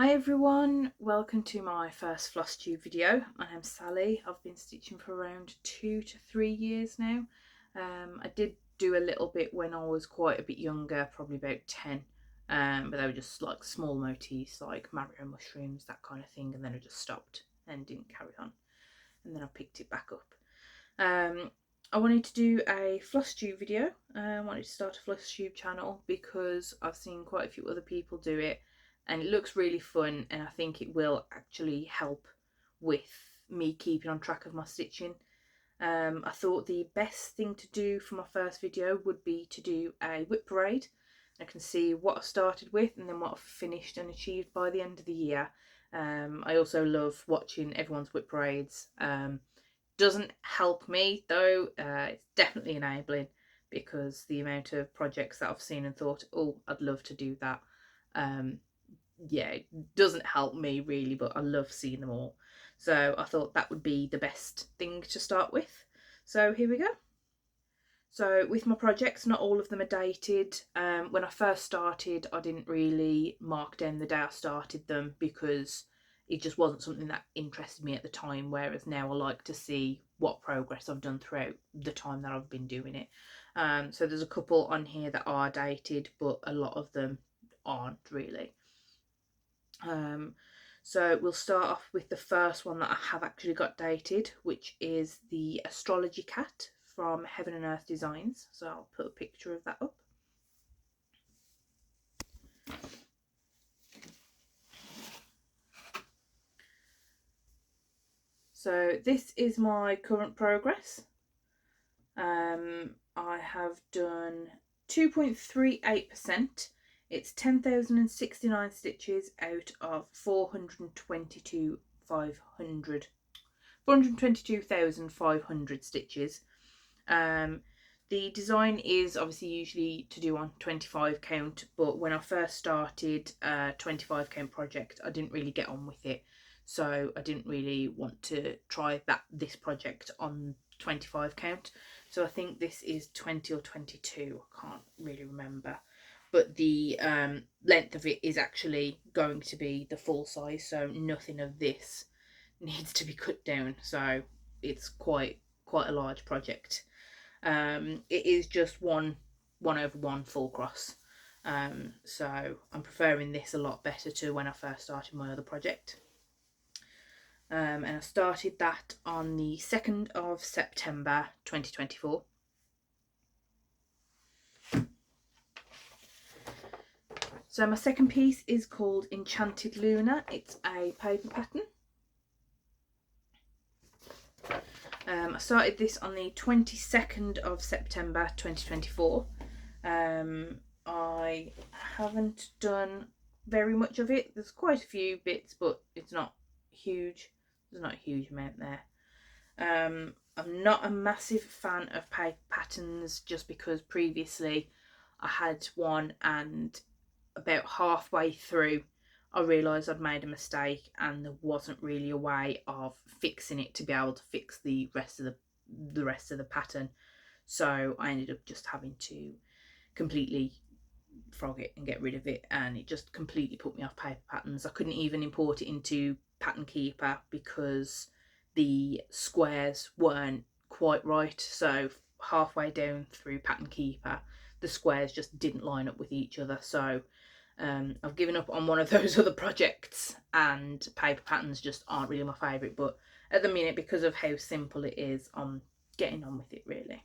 Hi everyone, welcome to my first Flosstube video. My name's Sally. I've been stitching for around 2 to 3 years now. I did do a little bit when I was quite a bit younger, probably about 10, but they were just like small motifs like Mario mushrooms, that kind of thing, and then I just stopped and didn't carry on, and then I picked it back up. I wanted to do a Flosstube video. I wanted to start a Flosstube channel because I've seen quite a few other people do it and it looks really fun, and I think it will actually help with me keeping on track of my stitching. I thought the best thing to do for my first video would be to do a WIP Parade. I can see what I started with and then what I've finished and achieved by the end of the year. I also love watching everyone's WIP Parades. Doesn't help me though, it's definitely enabling, because the amount of projects that I've seen and thought, oh, I'd love to do that. Yeah, it doesn't help me really, but I love seeing them all. So I thought that would be the best thing to start with. So here we go. So with my projects, not all of them are dated. When I first started, I didn't really mark down the day I started them because it just wasn't something that interested me at the time, whereas now I like to see what progress I've done throughout the time that I've been doing it. So there's a couple on here that are dated, but a lot of them aren't really. So we'll start off with the first one that I have actually got dated, which is the Astrology Cat from Heaven and Earth Designs. So I'll put a picture of that up. So this is my current progress. I have done 2.38%. It's 10,069 stitches out of 422,500 stitches. The design is obviously usually to do on 25 count, but when I first started a 25 count project, I didn't really get on with it, so I didn't really want to try this project on 25 count. So I think this is 20 or 22, I can't really remember, but the length of it is actually going to be the full size, so nothing of this needs to be cut down, so it's quite a large project. It is just 1/1 full cross, so I'm preferring this a lot better to when I first started my other project. And I started that on the 2nd of September 2024. So my second piece is called Enchanted Luna. It's a paper pattern. I started this on the 22nd of September 2024. I haven't done very much of it. There's quite a few bits, but it's not huge. There's not a huge amount there. I'm not a massive fan of paper patterns, just because previously I had one and about halfway through I realised I'd made a mistake and there wasn't really a way of fixing it to be able to fix the rest of the pattern. So I ended up just having to completely frog it and get rid of it, and it just completely put me off paper patterns. I couldn't even import it into Pattern Keeper because the squares weren't quite right. So halfway down through Pattern Keeper, the squares just didn't line up with each other. So I've given up on one of those other projects, and paper patterns just aren't really my favourite, but at the minute, because of how simple it is, I'm getting on with it really.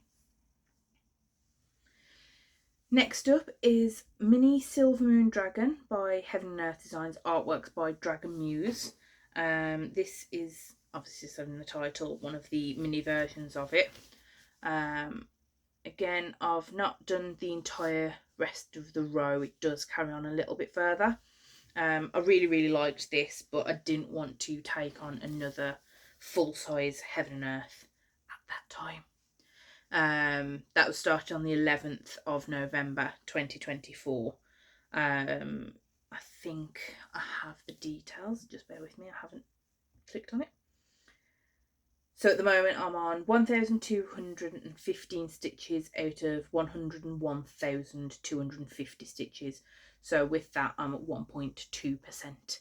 Next up is Mini Silver Moon Dragon by Heaven and Earth Designs, artworks by Dragon Muse. This is, obviously said in the title, one of the mini versions of it. Again, I've not done the entire rest of the row. It does carry on a little bit further. I really liked this, but I didn't want to take on another full-size Heaven and Earth at that time. That was started on the 11th of November 2024. I think I have the details, just bear with me, I haven't clicked on it. So at the moment I'm on 1,215 stitches out of 101,250 stitches. So with that I'm at 1.2%.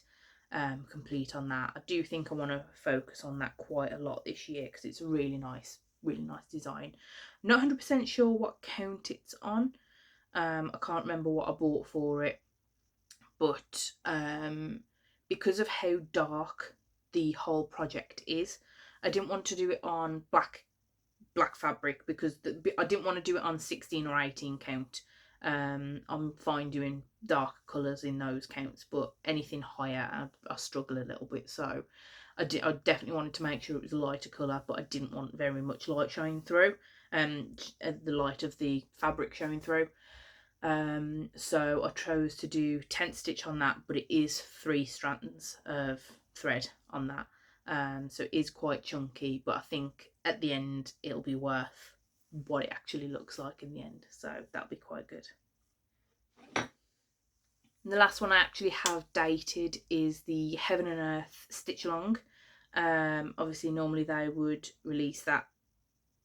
complete on that. I do think I want to focus on that quite a lot this year because it's a really nice design. Not 100% sure what count it's on. I can't remember what I bought for it, but because of how dark the whole project is, I didn't want to do it on black fabric because I didn't want to do it on 16 or 18 count. I'm fine doing dark colours in those counts, but anything higher I struggle a little bit. So I definitely wanted to make sure it was a lighter colour, but I didn't want very much light showing through, the light of the fabric showing through. So I chose to do tent stitch on that, but it is 3 strands of thread on that. So it is quite chunky, but I think at the end it'll be worth what it actually looks like in the end, so that'll be quite good. And the last one I actually have dated is the Heaven and Earth stitch along. Obviously normally they would release that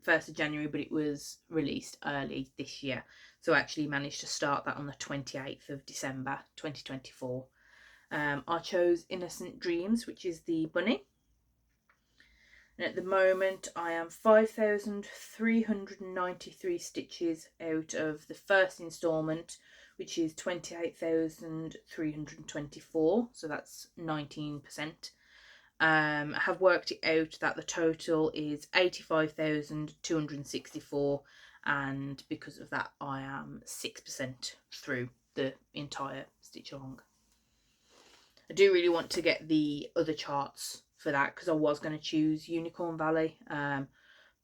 1st of January, but it was released early this year, so I actually managed to start that on the 28th of December 2024. I chose Innocent Dreams, which is the bunny. And at the moment I am 5,393 stitches out of the first instalment, which is 28,324, so that's 19%. I have worked it out that the total is 85,264, and because of that I am 6% through the entire stitch along. I do really want to get the other charts for that because I was going to choose Unicorn Valley,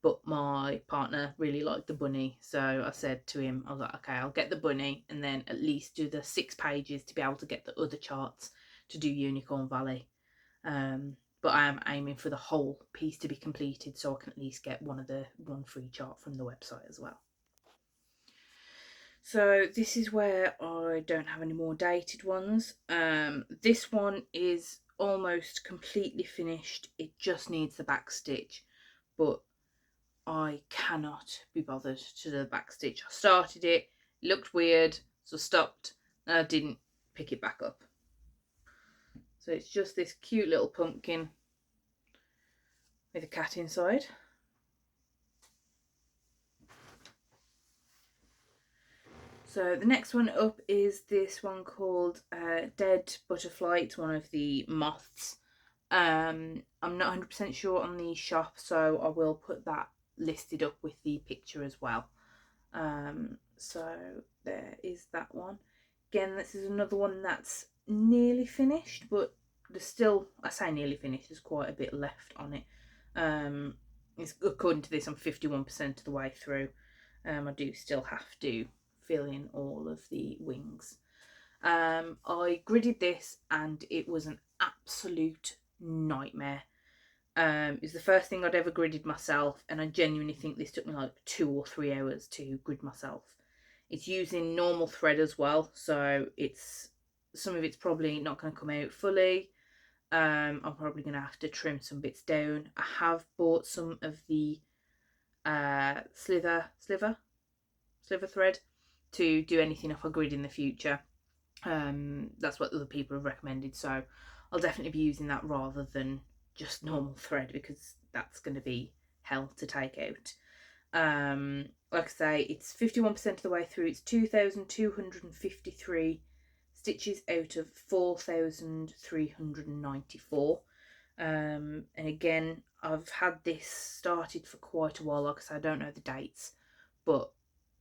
but my partner really liked the bunny, so I said to him, I was like, okay, I'll get the bunny and then at least do the 6 pages to be able to get the other charts to do Unicorn Valley. But I am aiming for the whole piece to be completed so I can at least get one free chart from the website as well. So this is where I don't have any more dated ones. This one is almost completely finished. It just needs the back stitch, but I cannot be bothered to do the back stitch. I started it, looked weird, so stopped, and I didn't pick it back up. So it's just this cute little pumpkin with a cat inside. So the next one up is this one called Dead Butterfly. It's one of the moths. I'm not 100% sure on the shop, so I will put that listed up with the picture as well. So there is that one. Again, this is another one that's nearly finished, but there's still, I say nearly finished, there's quite a bit left on it. It's, according to this, I'm 51% of the way through. I do still have to fill in all of the wings. I gridded this and it was an absolute nightmare. It was the first thing I'd ever gridded myself, and I genuinely think this took me like 2 or 3 hours to grid myself. It's using normal thread as well, so it's some of it's probably not going to come out fully. I'm probably going to have to trim some bits down. I have bought some of the sliver thread to do anything if I grid in the future. That's what other people have recommended, so I'll definitely be using that rather than just normal thread because that's going to be hell to take out. Like I say, it's 51% of the way through. It's 2,253 stitches out of 4,394. And again, I've had this started for quite a while. Like I say, I don't know the dates, but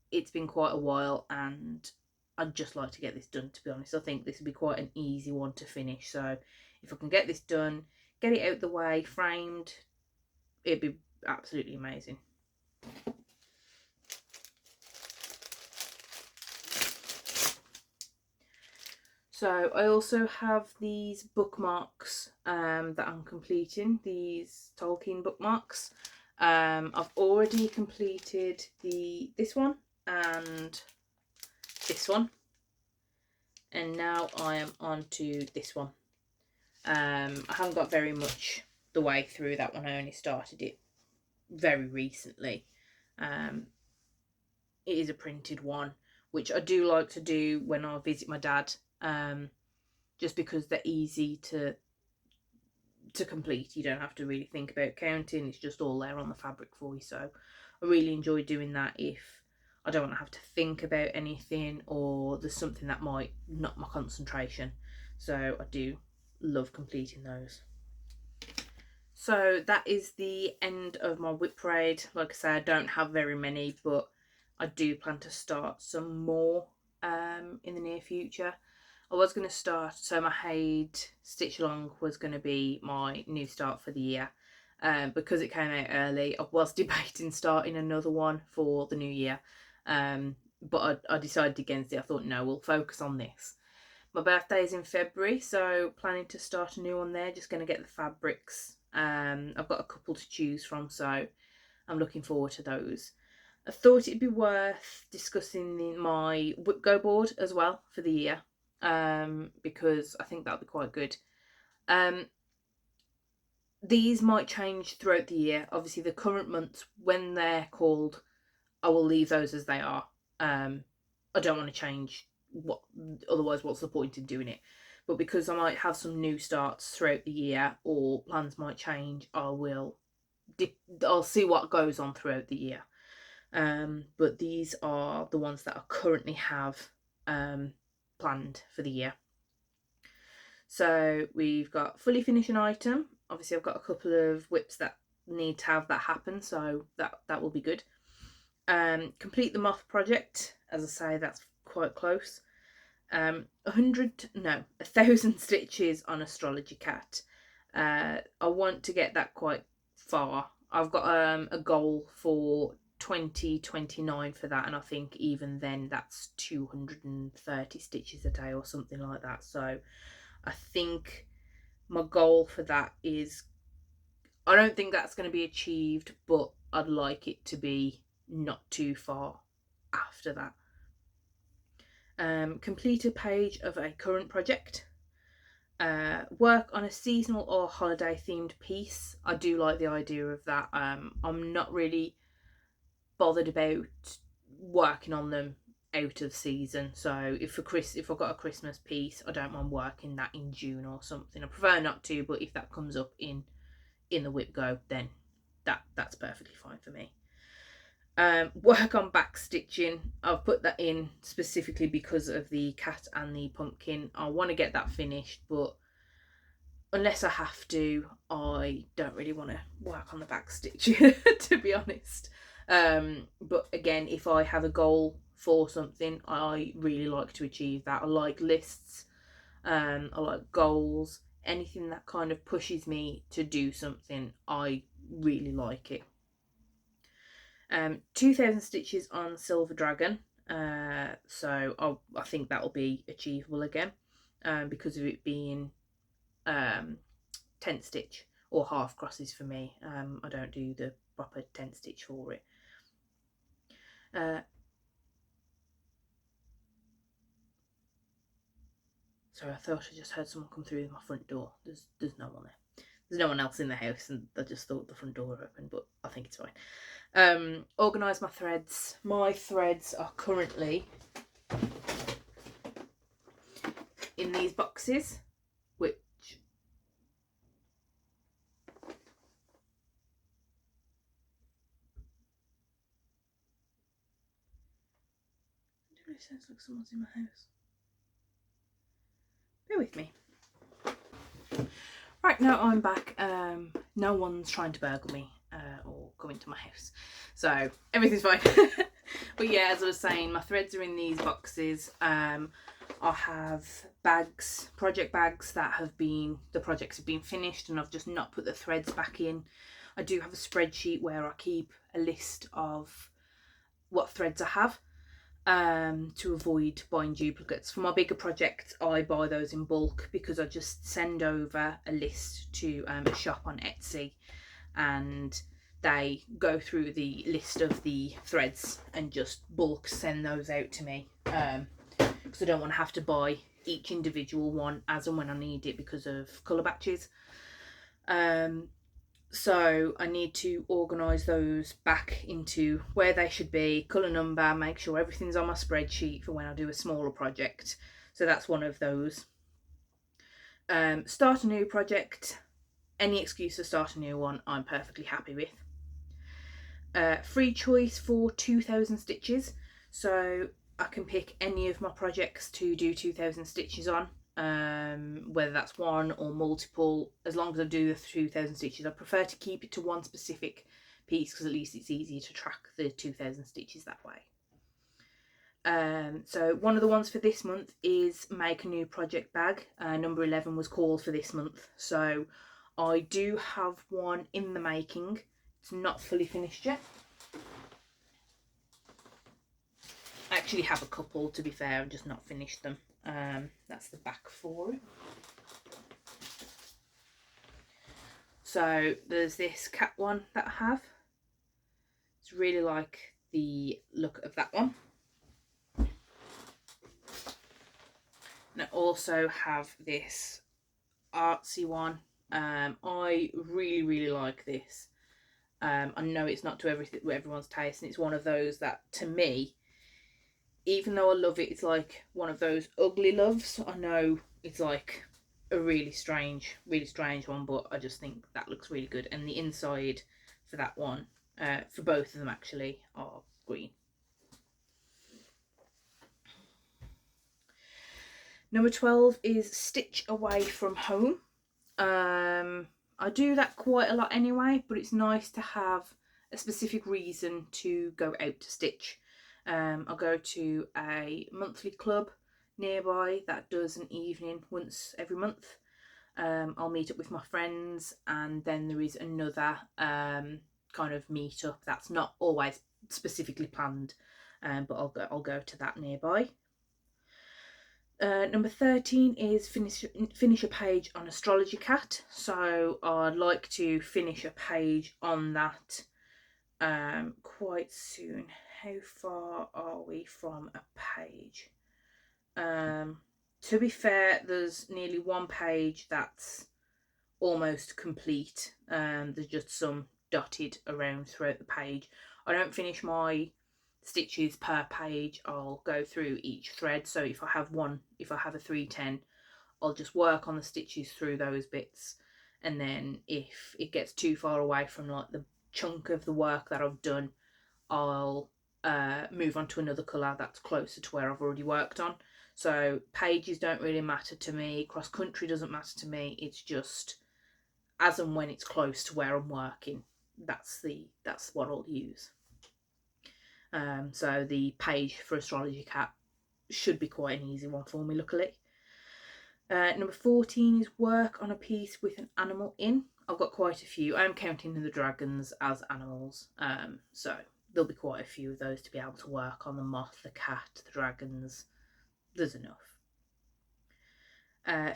it's been quite a while and I'd just like to get this done, to be honest. I think this would be quite an easy one to finish, so if I can get this done, get it out the way, framed, it'd be absolutely amazing. So I also have these bookmarks that I'm completing, these Tolkien bookmarks. I've already completed this one and this one, and now I am on to this one. I haven't got very much the way through that one. I only started it very recently. It is a printed one, which I do like to do when I visit my dad, just because they're easy to to complete. You don't have to really think about counting. It's just all there on the fabric for you. So I really enjoy doing that if I don't want to have to think about anything, or there's something that might knock my concentration. So I do love completing those. So that is the end of my WIP Parade. Like I say, I don't have very many, but I do plan to start some more in the near future. I was going to start, so my Haid Stitch Along was going to be my new start for the year. Because it came out early, I was debating starting another one for the new year. But I decided against it. I thought, no, we'll focus on this. My birthday is in February, so planning to start a new one there. Just going to get the fabrics. I've got a couple to choose from, so I'm looking forward to those. I thought it'd be worth discussing my WIPGO board as well for the year, because I think that'll be quite good. These might change throughout the year. Obviously, the current months, when they're called, I will leave those as they are. I don't want to change otherwise what's the point in doing it? But because I might have some new starts throughout the year, or plans might change, I'll see what goes on throughout the year. But these are the ones that I currently have planned for the year. So we've got fully finishing item. Obviously I've got a couple of WIPs that need to have that happen, so that will be good. Complete the moth project. As I say, that's quite close. 1,000 stitches on Astrology Cat. I want to get that quite far. I've got a goal for 2029 for that, and I think even then that's 230 stitches a day or something like that. So I think my goal for that is, I don't think that's going to be achieved, but I'd like it to be not too far after that. Complete a page of a current project. Work on a seasonal or holiday themed piece. I do like the idea of that. I'm not really bothered about working on them out of season. So if I've got a Christmas piece, I don't mind working that in June or something. I prefer not to, but if that comes up in the WIPGO, then that's perfectly fine for me. Work on back stitching. I've put that in specifically because of the cat and the pumpkin. I want to get that finished, but unless I have to, I don't really want to work on the back stitch to be honest. But again, if I have a goal for something, I really like to achieve that. I like lists, I like goals, anything that kind of pushes me to do something. I really like it. 2,000 stitches on Silver Dragon. So I think that'll be achievable again, because of it being 10 stitch or half crosses for me. I don't do the proper 10 stitch for it. Sorry, I thought I just heard someone come through my front door. There's no one there. There's no one else in the house, and I just thought the front door were open, but I think it's fine. Organise my threads. My threads are currently in these boxes, which it really sounds like someone's in my house. Bear with me. Right, now I'm back. No one's trying to burgle me or come into my house, so everything's fine. But yeah, as I was saying, my threads are in these boxes. I have bags, project bags that the projects have been finished, and I've just not put the threads back in. I do have a spreadsheet where I keep a list of what threads I have, to avoid buying duplicates. For my bigger projects, I buy those in bulk, because I just send over a list to a shop on Etsy, and they go through the list of the threads and just bulk send those out to me, because I don't want to have to buy each individual one as and when I need it because of colour batches. So I need to organise those back into where they should be, colour number, make sure everything's on my spreadsheet for when I do a smaller project. So that's one of those. Start a new project. any excuse to start a new one, I'm perfectly happy with. Free choice for 2000 stitches, so I can pick any of my projects to do 2000 stitches on, whether that's one or multiple, as long as I do the 2000 stitches. I prefer to keep it to one specific piece because at least it's easier to track the 2000 stitches that way. So one of the ones for this month is make a new project bag. Number 11 was called for this month, so I do have one in the making. It's not fully finished yet. I actually have a couple, to be fair, I've just not finished them. That's the back for it. So there's this cat one that I have. It's really like the look of that one. And I also have this artsy one. I really like this. I know it's not to everyone's taste, and it's one of those that, to me, even though I love it, it's like one of those ugly loves. I know it's like a really strange one, but I just think that looks really good. And the inside for that one, for both of them actually, are green. Number 12 is Stitch Away from Home. I do that quite a lot anyway, but it's nice to have a specific reason to go out to stitch. I'll go to a monthly club nearby that does an evening once every month. I'll meet up with my friends, and then there is another kind of meet up that's not always specifically planned, but I'll go to that nearby. Number 13 is finish a page on Astrology Cat. So I'd like to finish a page on that quite soon. How far are we from a page? To be fair, there's nearly one page that's almost complete. There's just some dotted around throughout the page. I don't finish my stitches per page. I'll go through each thread, so if I have a 310, I'll just work on the stitches through those bits, and then if it gets too far away from like the chunk of the work that I've done, I'll move on to another colour that's closer to where I've already worked on. So pages don't really matter to me, cross country doesn't matter to me, it's just as and when it's close to where I'm working, that's what I'll use. So the page for Astrology Cat should be quite an easy one for me, luckily. Number 14 is work on a piece with an animal in. I've got quite a few. I am counting the dragons as animals, so there'll be quite a few of those to be able to work on. The moth, the cat, the dragons, there's enough.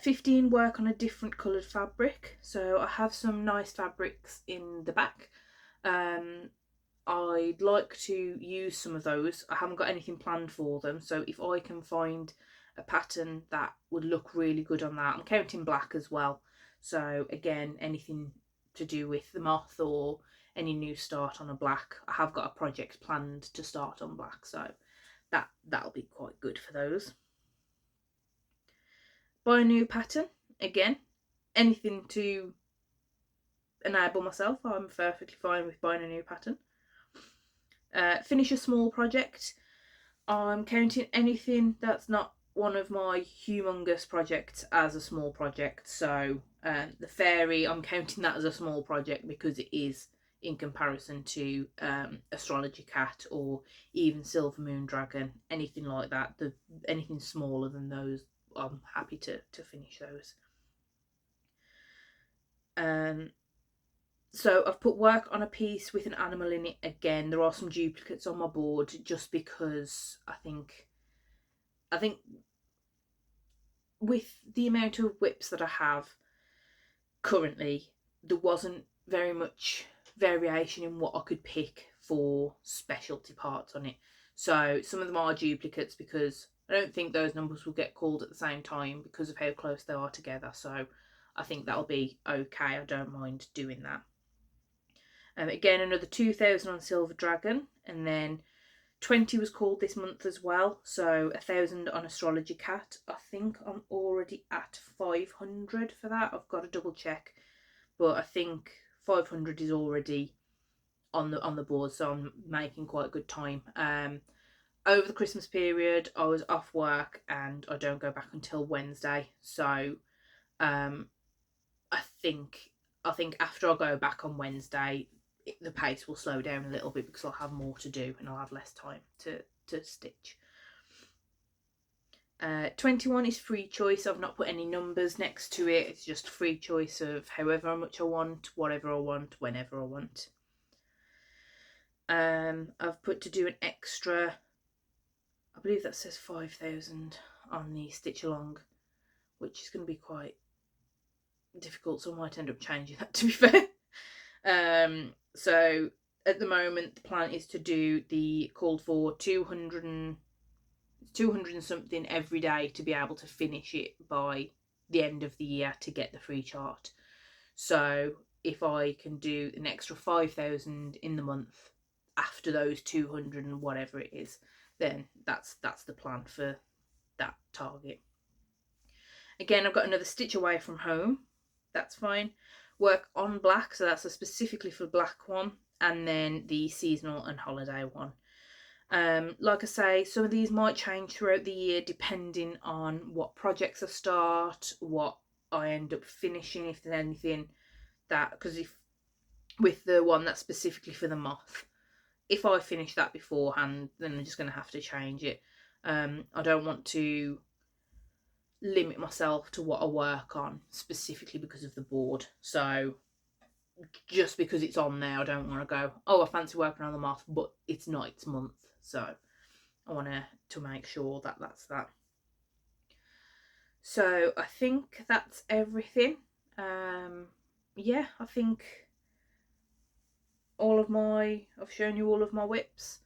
15, work on a different coloured fabric. So I have some nice fabrics in the back. I'd like to use some of those. I haven't got anything planned for them, so if I can find a pattern that would look really good on that. I'm counting black as well, so again, anything to do with the moth or any new start on a black. I have got a project planned to start on black, so that'll be quite good for those. Buy a new pattern, again, anything to enable myself. I'm perfectly fine with buying a new pattern. Finish a small project. I'm counting anything that's not one of my humongous projects as a small project. So the fairy, I'm counting that as a small project because it is in comparison to Astrology Cat or even Silver Moon Dragon, anything like that. Anything smaller than those, I'm happy to finish those. So I've put work on a piece with an animal in it again. There are some duplicates on my board just because I think with the amount of WIPs that I have currently, there wasn't very much variation in what I could pick for specialty parts on it. So some of them are duplicates because I don't think those numbers will get called at the same time because of how close they are together. So I think that'll be okay. I don't mind doing that. Again, another 2000 on Silver Dragon, and then 20 was called this month as well, so 1000 on Astrology Cat. I think I'm already at 500 for that. I've got to double check, but I think 500 is already on the board, so I'm making quite good time. Over the Christmas period, I was off work and I don't go back until Wednesday, so um, I think after I go back on Wednesday, the pace will slow down a little bit because I'll have more to do and I'll have less time to stitch. 21 is free choice. I've not put any numbers next to it. It's just free choice of however much I want, whatever I want, whenever I want. I've put to do an extra, I believe that says 5,000 on the stitch along, which is going to be quite difficult, so I might end up changing that, to be fair. So at the moment the plan is to do the called for 200 and something every day to be able to finish it by the end of the year to get the free chart. So if I can do an extra 5,000 in the month after those 200 and whatever it is, then that's the plan for that target. Again, I've got another stitch away from home. That's fine. Work on black, so that's a specifically for black one, and then the seasonal and holiday one. Like I say, some of these might change throughout the year depending on what projects I start, what I end up finishing, if there's anything that, because if with the one that's specifically for the moth, if I finish that beforehand, then I'm just going to have to change it. I don't want to limit myself to what I work on specifically because of the board. So just because it's on there, I don't want to go, oh, I fancy working on the moth, but it's not, it's month. So I want to make sure that that's that. So I think that's everything. Yeah, I think I've shown you all of my WIPs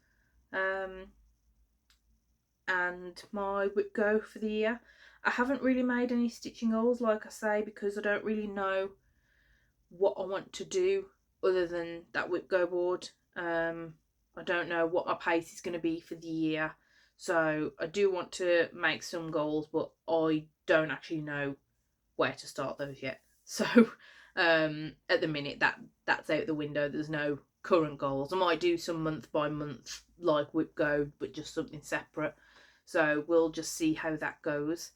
and my WIPGO for the year. I haven't really made any stitching goals, like I say, because I don't really know what I want to do other than that WIPGO board. I don't know what my pace is going to be for the year, so I do want to make some goals, but I don't actually know where to start those yet. So at the minute that's out the window. There's no current goals. I might do some month by month like WIPGO, but just something separate. So we'll just see how that goes.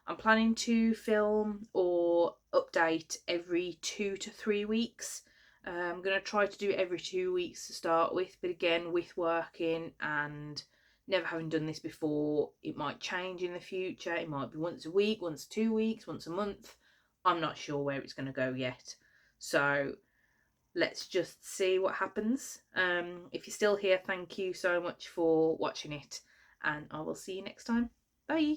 I'm planning to film or update every 2 to 3 weeks. I'm going to try to do it every 2 weeks to start with, but again, with working and never having done this before, it might change in the future. It might be once a week, once 2 weeks, once a month. I'm not sure where it's going to go yet. So let's just see what happens. If you're still here, thank you so much for watching it, and I will see you next time. Bye.